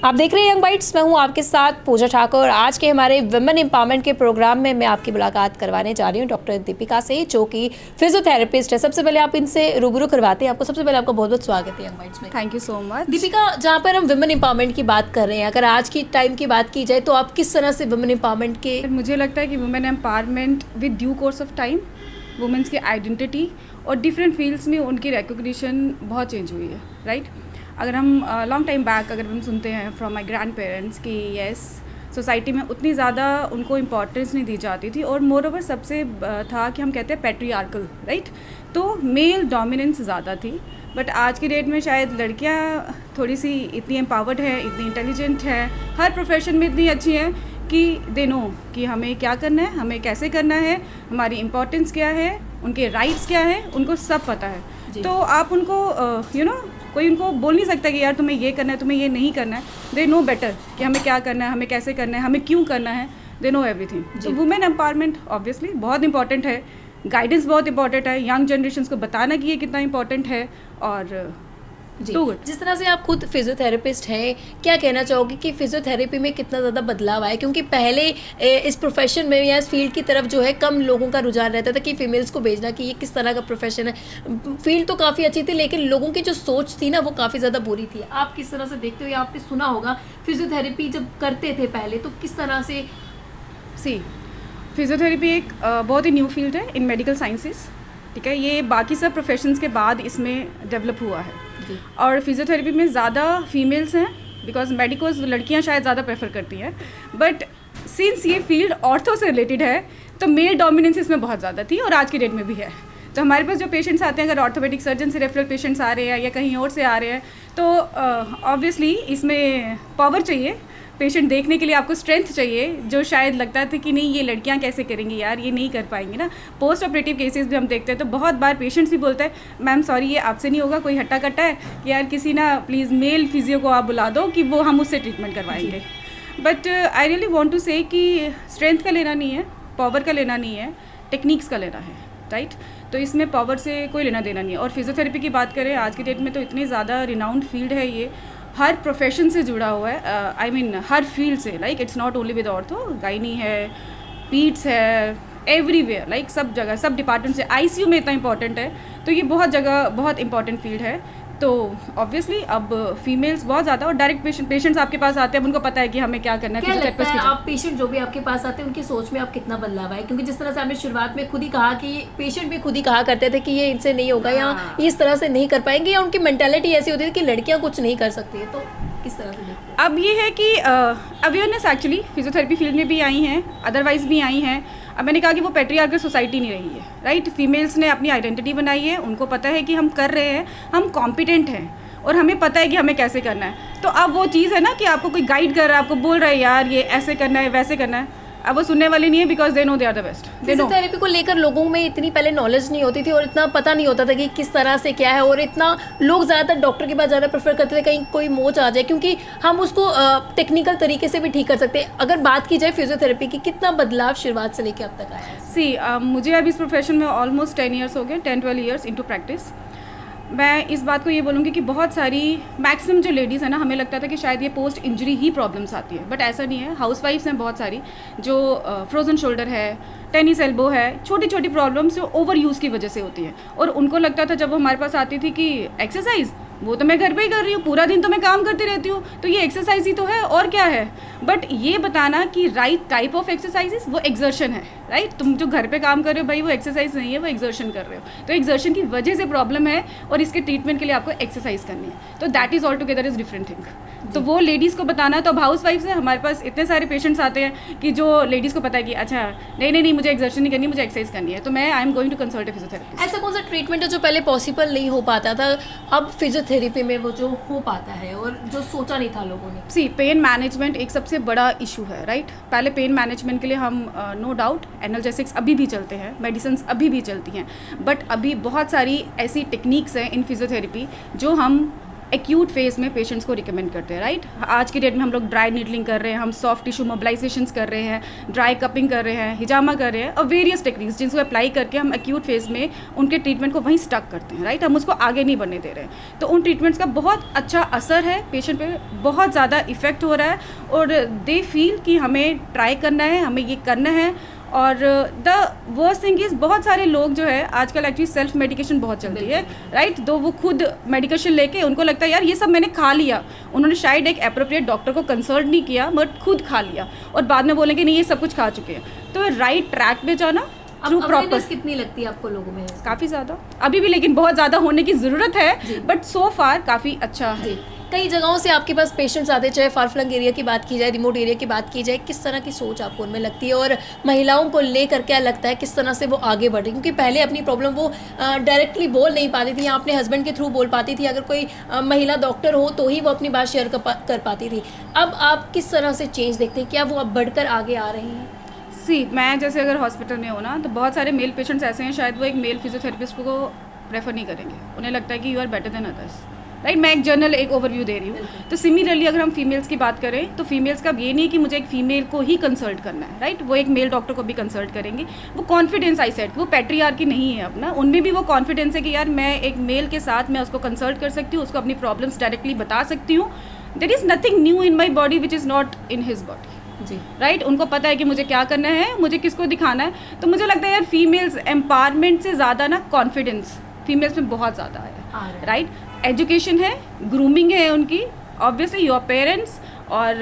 आप देख रहे हैं यंग बाइट्स। मैं हूं आपके साथ पूजा ठाकुर। आज के हमारे वुमेन एम्पावरमेंट के प्रोग्राम में मैं आपकी मुलाकात करवाने जा रही हूं डॉक्टर दीपिका से, जो कि फिजियोथेरेपिस्ट है। सबसे पहले आप इनसे रूबरू करवाते हैं। आपको सबसे पहले आपका बहुत बहुत स्वागत है यंग बाइट्स में। Thank you so much. Deepika, जहाँ पर हम वुमेन एम्पावरमेंट की बात कर रहे हैं, अगर आज की टाइम की बात की जाए तो आप किस तरह से वुमेन एम्पावरमेंट के मुझे लगता है कि women empowerment with due course of time women's की आइडेंटिटी और डिफरेंट फील्ड्स में उनकी रिकॉग्निशन बहुत चेंज हुई है, राइट। अगर हम लॉन्ग टाइम बैक अगर हम सुनते हैं फ्रॉम माई ग्रैंड पेरेंट्स कि येस सोसाइटी में उतनी ज़्यादा उनको इम्पोर्टेंस नहीं दी जाती थी, और मोर ओवर सबसे था कि हम कहते हैं पैट्रियार्कल, राइट। तो मेल डोमिनेंस ज़्यादा थी। बट आज की डेट में शायद लड़कियां थोड़ी सी इतनी एम्पावर्ड है, इतनी इंटेलिजेंट है, हर प्रोफेशन में इतनी अच्छी हैं कि दे नो कि हमें क्या करना है, हमें कैसे करना है, हमारी इम्पोर्टेंस क्या है, उनके राइट्स क्या है, उनको सब पता है। तो आप उनको कोई उनको बोल नहीं सकता कि यार तुम्हें ये करना है, तुम्हें ये नहीं करना है। दे नो बेटर कि हमें क्या करना है, हमें कैसे करना है, हमें क्यों करना है। They know everything. तो वुमेन एम्पावरमेंट ऑब्वियसली बहुत इंपॉर्टेंट है, गाइडेंस बहुत इंपॉर्टेंट है, यंग जनरेशन को बताना कि ये कितना इंपॉर्टेंट है। और जिस तरह से आप खुद फिजियोथेरेपिस्ट हैं, क्या कहना चाहोगे कि फिजियोथेरेपी में कितना ज़्यादा बदलाव आया? क्योंकि पहले इस प्रोफेशन में या इस फील्ड की तरफ जो है कम लोगों का रुझान रहता था कि फीमेल्स को भेजना कि ये किस तरह का प्रोफेशन है। फील्ड तो काफ़ी अच्छी थी, लेकिन लोगों की जो सोच थी ना वो काफ़ी ज़्यादा बुरी थी। आप किस तरह से देखते हो, या आपने सुना होगा फिजियोथेरेपी जब करते थे पहले तो किस तरह से? फिजियोथेरेपी एक बहुत ही न्यू फील्ड है इन मेडिकल साइंसेस, ठीक है। ये बाकी सब प्रोफेशंस के बाद इसमें डेवलप हुआ है। और फिजियोथेरेपी में ज़्यादा फीमेल्स हैं बिकॉज मेडिकोज लड़कियां शायद ज़्यादा प्रेफर करती हैं। बट सिंस ये फील्ड ऑर्थो से रिलेटेड है तो मेल डोमिनेंस इसमें बहुत ज़्यादा थी, और आज की डेट में भी है। तो हमारे पास जो पेशेंट्स आते हैं, अगर ऑर्थोपेडिक सर्जन से रेफरल पेशेंट्स आ रहे हैं या कहीं और से आ रहे हैं, तो ऑब्वियसली इसमें पावर चाहिए, पेशेंट देखने के लिए आपको स्ट्रेंथ चाहिए, जो शायद लगता था कि नहीं ये लड़कियां कैसे करेंगी यार, ये नहीं कर पाएंगी ना। पोस्ट ऑपरेटिव केसेस भी हम देखते हैं तो बहुत बार पेशेंट्स भी बोलते हैं मैम सॉरी ये आपसे नहीं होगा, कोई हट्टा कट्टा है कि यार किसी ना प्लीज़ मेल फिजियो को आप बुला दो कि वो हम उससे ट्रीटमेंट करवाएंगे। But I really want to say कि स्ट्रेंथ का लेना नहीं है, पावर का लेना नहीं है, टेक्निक्स का लेना है, राइट। तो इसमें पावर से कोई लेना देना नहीं है। और फिजियोथेरेपी की बात करें आज की डेट में तो इतनी ज़्यादा रिनाउंड फील्ड है, ये हर प्रोफेशन से जुड़ा हुआ है। आई मीन हर फील्ड से, like it's not only with ortho, gynae है, पीड्स है, एवरीवेयर, लाइक सब जगह सब डिपार्टमेंट से। आईसीयू में इतना इंपॉर्टेंट है, तो ये बहुत जगह बहुत इंपॉर्टेंट फील्ड है। तो ऑब्वियसली अब फीमेल्स बहुत ज़्यादा, और डायरेक्ट पेशेंट्स आपके पास आते हैं, उनको पता है कि हमें क्या करना है। क्या लगता है आप पेशेंट जो भी आपके पास आते हैं उनकी सोच में आप कितना बदलाव आए? क्योंकि जिस तरह से आपने शुरुआत में खुद ही कहा कि पेशेंट भी खुद ही कहा करते थे कि ये इनसे नहीं होगा, या इस तरह से नहीं कर पाएंगे, या उनकी मेंटालिटी ऐसी होती थी कि लड़कियां कुछ नहीं कर सकती है। तो किस तरह से देखते हैं? अब ये है कि अवेयरनेस एक्चुअली फिजियोथेरेपी फील्ड में भी आई हैं, अदरवाइज भी आई हैं। अब मैंने कहा कि वो पैट्रियार्कल सोसाइटी नहीं रही है, राइट। फीमेल्स ने अपनी आइडेंटिटी बनाई है, उनको पता है कि हम कर रहे हैं, हम कॉम्पिटेंट हैं, और हमें पता है कि हमें कैसे करना है। तो अब वो चीज़ है ना कि आपको कोई गाइड कर रहा है, आपको बोल रहा है यार ये ऐसे करना है वैसे करना है, अब वो सुनने वाले नहीं है because they know they are the best. Physiotherapy को लेकर लोगों में इतनी पहले नॉलेज नहीं होती थी, और इतना पता नहीं होता था कि किस तरह से क्या है, और इतना लोग ज़्यादातर डॉक्टर के पास ज़्यादा प्रेफर करते थे कहीं कोई मोच आ जाए, क्योंकि हम उसको टेक्निकल तरीके से भी ठीक कर सकते हैं। अगर बात की जाए फिजियोथेरेपी की, कितना बदलाव शुरुआत से लेकर अब तक आया है? मुझे अब इस प्रोफेशन में ऑलमोस्ट 10 ईयर्स हो गए, 10-12 ईयर्स इनटू प्रैक्टिस। मैं इस बात को ये बोलूँगी कि बहुत सारी मैक्सिमम जो लेडीज़ है ना, हमें लगता था कि शायद ये पोस्ट इंजरी ही प्रॉब्लम्स आती है, बट ऐसा नहीं है। हाउसवाइफ्स हैं बहुत सारी जो फ्रोजन शोल्डर है, टेनिस एल्बो है, छोटी छोटी प्रॉब्लम्स जो ओवर यूज़ की वजह से होती हैं। और उनको लगता था जब वो हमारे पास आती थी कि एक्सरसाइज वो तो मैं घर पे ही कर रही हूँ, पूरा दिन तो मैं काम करती रहती हूँ, तो ये एक्सरसाइज ही तो है और क्या है। बट ये बताना कि राइट टाइप ऑफ एक्सरसाइजेस वो एक्सर्शन है, राइट। तुम जो घर पे काम कर रहे हो भाई वो एक्सरसाइज नहीं है, वो एक्सर्शन कर रहे हो। तो एक्सर्शन की वजह से प्रॉब्लम है, और इसके ट्रीटमेंट के लिए आपको एक्सरसाइज करनी है। तो that is all together is different thing. तो वो लेडीज़ को बताना। तो अब हाउस वाइफ से हमारे पास इतने सारे पेशेंट्स आते हैं कि जो लेडीज़ को पता है कि अच्छा नहीं मुझे एक्सर्शन नहीं करनी, मुझे एक्सरसाइज करनी है, तो मैं I am going to consult a physiotherapist. ऐसा कौन सा ट्रीटमेंट है जो पहले पॉसिबल नहीं हो पाता था, अब फिजियोथेरेपी में वो जो हो पाता है, और जो सोचा नहीं था लोगों ने? पेन मैनेजमेंट एक सबसे बड़ा इशू है, राइट। पहले पेन मैनेजमेंट के लिए हम नो डाउट एनाल्जेसिक्स अभी भी चलते हैं, मेडिसिन अभी भी चलती हैं, बट अभी बहुत सारी ऐसी टेक्निक्स हैं इन फिजियोथेरेपी जो हम एक्यूट फेज में पेशेंट्स को रिकमेंड करते हैं, राइट। आज की डेट में हम लोग ड्राई नीडलिंग कर रहे हैं, हम सॉफ्ट टिश्यू मोबिलाइजेशंस कर रहे हैं, ड्राई कपिंग कर रहे हैं, हिजामा कर रहे हैं, और वेरियस टेक्निक्स जिनको अप्लाई करके हम एक्यूट फेज में उनके ट्रीटमेंट को वहीं स्टक करते हैं, राइट। हम उसको आगे नहीं बढ़ने दे रहे हैं। तो उन ट्रीटमेंट्स का बहुत अच्छा असर है, पेशेंट पे बहुत ज़्यादा इफेक्ट हो रहा है, और दे फील कि हमें ट्राई करना है, हमें ये करना है। और द वर्स्ट थिंग इज़ बहुत सारे लोग जो है आजकल एक्चुअली सेल्फ मेडिकेशन बहुत चलती है, राइट। तो वो खुद मेडिकेशन लेके उनको लगता है यार ये सब मैंने खा लिया, उन्होंने शायद एक अप्रोप्रिएट डॉक्टर को कंसल्ट नहीं किया बट खुद खा लिया, और बाद में बोलेंगे नहीं ये सब कुछ खा चुके हैं। तो राइट ट्रैक पे जाना थ्रू प्रॉपर। कितनी लगती है आपको लोगों में? काफ़ी ज़्यादा अभी भी, लेकिन बहुत ज़्यादा होने की ज़रूरत है, बट सो फार काफ़ी अच्छा है। कई जगहों से आपके पास पेशेंट्स आते, चाहे फार फ्लंग एरिया की बात की जाए, रिमोट एरिया की बात की जाए, किस तरह की सोच आपको उनमें लगती है, और महिलाओं को लेकर क्या लगता है किस तरह से वो आगे बढ़ रही? क्योंकि पहले अपनी प्रॉब्लम वो डायरेक्टली बोल नहीं पाती थी, या अपने हस्बैंड के थ्रू बोल पाती थी, अगर कोई महिला डॉक्टर हो तो ही वो अपनी बात शेयर कर पाती थी। अब आप किस तरह से चेंज देखते हैं? क्या वो अब बढ़कर आगे आ रही हैं? मैं जैसे अगर हॉस्पिटल में हूँ ना, तो बहुत सारे मेल पेशेंट्स ऐसे हैं, शायद वो एक मेल फिजियोथेरेपिस्ट को प्रेफर नहीं करेंगे, उन्हें लगता है कि you are better than others, right. मैं एक जनरल एक ओवरव्यू दे रही हूँ। तो सिमिलरली अगर हम फीमेल्स की बात करें, तो फीमेल्स का ये नहीं कि मुझे एक फीमेल को ही कंसल्ट करना है, राइट। वो एक मेल डॉक्टर को भी कंसल्ट करेंगे। वो कॉन्फिडेंस आई सेट, वो पैट्रियार्की नहीं है अपना, उनमें भी वो कॉन्फिडेंस है कि यार मैं एक मेल के साथ मैं उसको कंसल्ट कर सकती हूँ, उसको अपनी प्रॉब्लम्स डायरेक्टली बता सकती हूँ। There is nothing new in my body which is not in his body, जी, राइट। उनको पता है कि मुझे क्या करना है, मुझे किसको दिखाना है। तो मुझे लगता है यार फीमेल्स एम्पावरमेंट से ज़्यादा ना कॉन्फिडेंस फीमेल्स में बहुत ज़्यादा है, राइट। एजुकेशन है, ग्रूमिंग है उनकी, ऑब्वियसली योर पेरेंट्स, और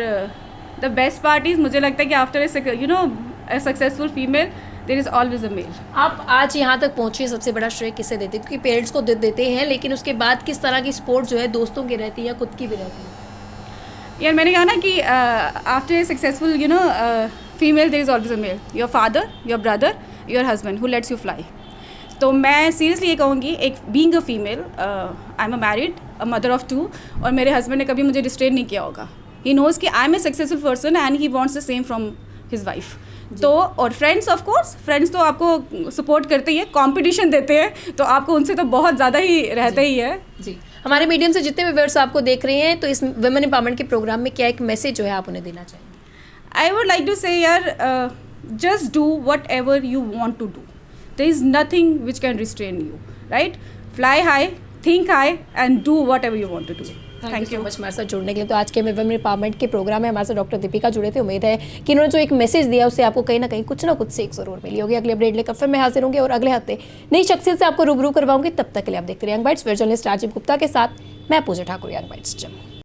द बेस्ट पार्ट इज़ मुझे लगता है कि after a successful female there is always a male. आप आज यहाँ तक पहुँचे, सबसे बड़ा श्रेय किसे देते हैं? क्योंकि पेरेंट्स को देते हैं, लेकिन उसके बाद किस तरह की सपोर्ट जो है दोस्तों की रहती है या खुद की भी रहती है? यार मैंने कहा ना कि after a successful female there is always a male, your father, your brother, your husband who lets you fly. तो मैं सीरियसली ये कहूँगी, एक being a female, I am a married, a mother of 2, और मेरे हस्बैंड ने कभी मुझे रिस्ट्रेन नहीं किया होगा। ही नोज़ कि I am a successful person and he wants the same from his wife. तो और फ्रेंड्स, ऑफ कोर्स फ्रेंड्स तो आपको सपोर्ट करते ही है, कंपटीशन देते हैं, तो आपको उनसे तो बहुत ज़्यादा ही रहता ही है। जी, हमारे मीडियम से जितने भी व्यूअर्स आपको देख रहे हैं, तो इस वुमेन एम्पावरमेंट के प्रोग्राम में क्या एक मैसेज जो है आप उन्हें देना चाहेंगे? I would like to say यार, just do whatever you want to do, there is nothing which can restrain you, right? Fly high, think high, and do whatever you want to do. Thank you so much हमारे साथ जुड़ने के लिए। तो आज के women empowerment के programme में हमारे साथ डॉक्टर दीपिका जुड़े थे। उम्मीद है कि इन्होंने जो एक मैसेज दिया उससे आपको कहीं ना कहीं कुछ ना कुछ सीख जरूर मिली होगी। अगले अपडेट लेकर फिर मैं हाजिर होंगे और अगले हफ्ते नई शख्सियत से आपको रूबरू करवाऊंगी। तब तक के लिए आप देखते रहिए Young Bytes, journalist Rajiv Gupta के साथ मैं पूजा ठाकुर, यंग बाइट्स जम्मू।